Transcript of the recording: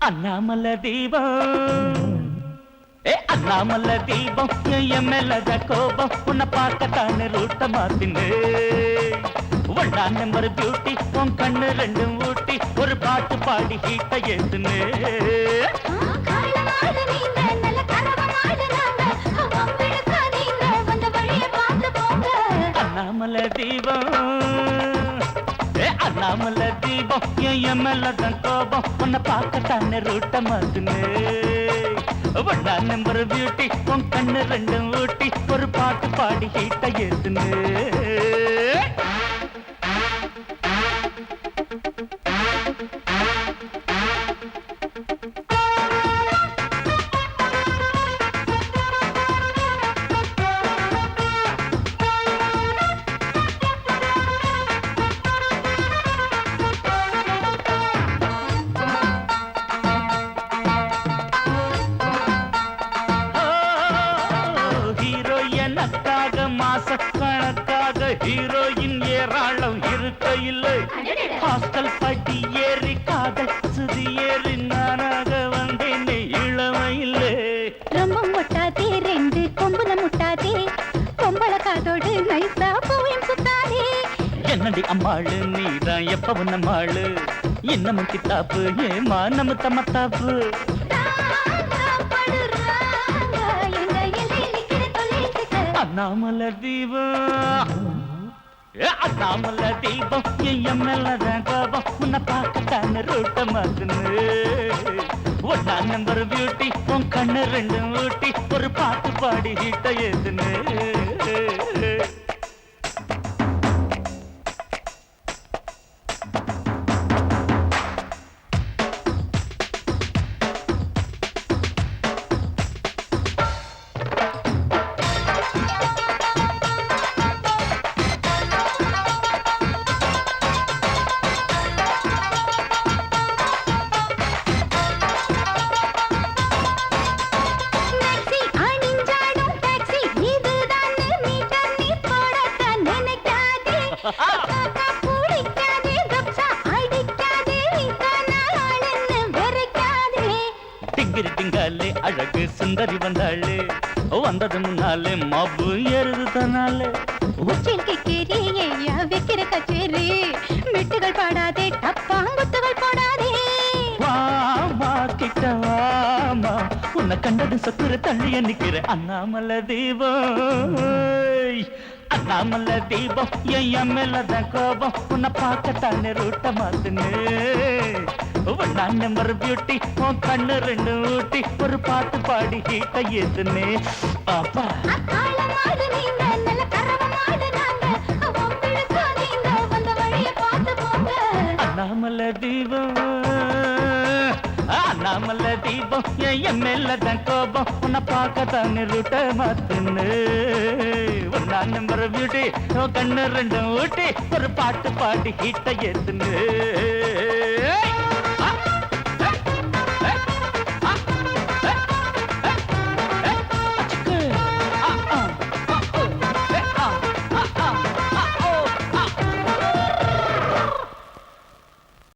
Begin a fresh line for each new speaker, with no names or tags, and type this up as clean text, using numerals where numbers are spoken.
அண்ணாமலை தீபம் அண்ணாமலை தீபம் என் மேலத கோபம் உன்னை பார்க்கத்தானே ரூட்ட மாத்தின்னு ஒன்றாம் நம்பர் பியூட்டி உன் கண்ணு ரெண்டும் ஊட்டி ஒரு பாட்டு பாடி ஹீட்ட ஏத்துன்னு அண்ணாமலை தீபம் அண்ணாமலை தீபம் என் மேலதான் கோபம் உன்னை பார்க்கத்தானே ரூட்ட மாத்துன்னு ஒன்றாம் நம்பர் பியூட்டி உன் கண்ணு ரெண்டும் ஊட்டி ஒரு பாட்டு பாடி ஹீட்ட ஏத்துன்னு மாசக்கணக்காக ஹீரோயின் ஏராளம் இருக்க இல்லை ஹாஸ்டல் பட்டி ஏறி காதல் சுதி ஏறி நானாக வந்தேனே இளமையிலே
ரொம்ப முட்டாதே ரெண்டு கொம்புல முட்டாதே கொம்பள காதோடு நைசா போயும் சுத்தாதே
என்னடி அம்மாளு நீதான் எப்ப உன்னம்மாளு இன்னமும் கித்தாப்பு ஏமா நம்ம தம்மத்தாப்பு அண்ணாமலை தீபம் அண்ணாமலை தீபம் என் மேலதான் கோபம் உன்னை பார்க்கத்தானே ரூட்ட மாத்துன்னு ஒன்றாம் நம்பர் பியூட்டி உன் கண்ணு ரெண்டும் ஊட்டி ஒரு பாட்டு பாடி ஹீட்ட ஏத்துன்னு திங்காலே அழகு சுந்தரி வந்தாளே வந்தது முன்னாலே மாபு ஏறுது தன்னாலே
வைக்கிற கச்சேரி மெட்டுகள் பாடாதே டப்பாங்குத்துகள் போடாதே
வாமா கிட்ட வாமா உன்னை கண்டது சொத்துற தள்ளிய நிக்கிற அண்ணாமலை தீபம் அண்ணாமலை தீபம் என் மேலதான் கோபம் உன்னை பார்க்கத்தானே ரூட்ட மாத்துன்னு ஒன்றாம் நம்பர் பியூட்டி உன் கண்ணு ரெண்டு ஊட்டி ஒரு பாட்டு பாடி ஹீட்ட ஏத்துன்னு பாப்பா அண்ணாமலை தீபம் அண்ணாமலை தீபம் என் மேலதான் கோபம் உன்னை பார்க்கத்தானே ரூட்ட மாத்துன்னு ஒன்றாம் நம்பர் பியூட்டி உன் கண்ணு ரெண்டும் ஊட்டி ஒரு பாட்டு பாடி ஹீட்ட ஏத்துன்னு